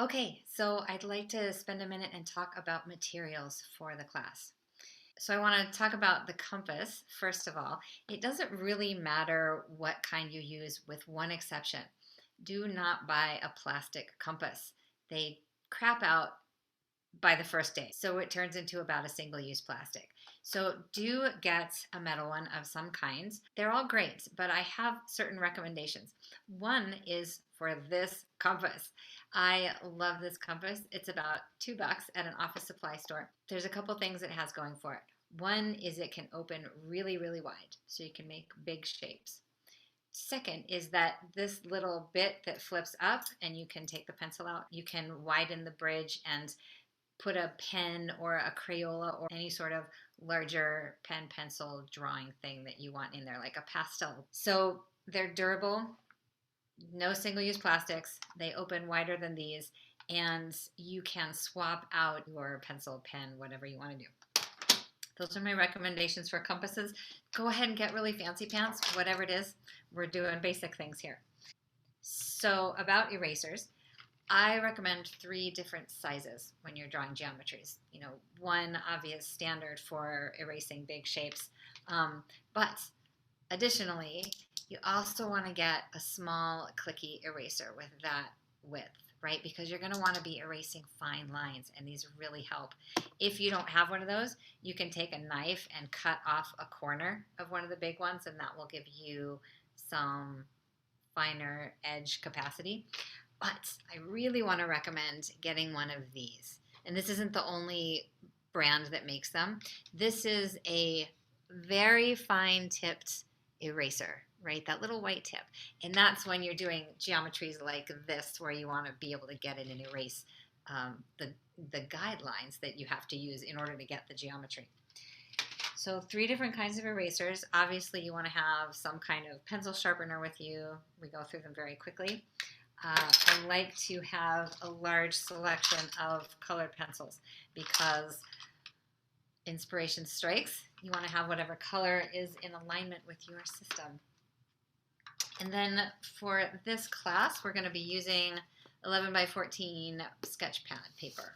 Okay, so I'd like to spend a minute and talk about materials for the class. So I want to talk about the compass, first of all. It doesn't really matter what kind you use, with one exception. Do not buy a plastic compass. They crap out by the first day. So it turns into about a single-use plastic. So do get a metal one of some kinds. They're all great, but I have certain recommendations. One is for this compass. I love this compass. It's about $2 at an office supply store. There's a couple things it has going for it. One is it can open really, really wide, so you can make big shapes. Second is that this little bit that flips up and you can take the pencil out, you can widen the bridge and put a pen or a Crayola or any sort of larger pen pencil drawing thing that you want in there, like a pastel. So they're durable, no single-use plastics. They open wider than these, and you can swap out your pencil, pen, whatever you want to do. Those are my recommendations for compasses. Go ahead and get really fancy pants, whatever it is. We're doing basic things here. So about erasers, I recommend 3 different sizes when you're drawing geometries. One obvious standard for erasing big shapes, but additionally, you also want to get a small clicky eraser with that width, right? Because you're going to want to be erasing fine lines, and these really help. If you don't have one of those, you can take a knife and cut off a corner of one of the big ones, and that will give you some finer edge capacity. But I really want to recommend getting one of these. And this isn't the only brand that makes them. This is a very fine tipped eraser, right? That little white tip. And that's when you're doing geometries like this, where you want to be able to get it and erase the guidelines that you have to use in order to get the geometry. So 3 different kinds of erasers. Obviously, you want to have some kind of pencil sharpener with you. We go through them very quickly. I like to have a large selection of colored pencils because inspiration strikes. You want to have whatever color is in alignment with your system. And then for this class, we're going to be using 11 by 14 sketch pad paper.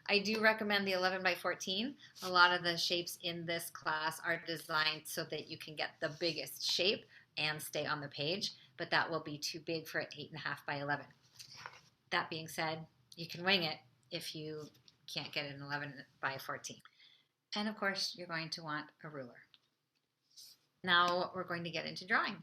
I do recommend the 11 by 14. A lot of the shapes in this class are designed so that you can get the biggest shape and stay on the page, but that will be too big for 8.5 by 11. That being said, you can wing it if you can't get an 11 by 14. And of course, you're going to want a ruler. Now we're going to get into drawing.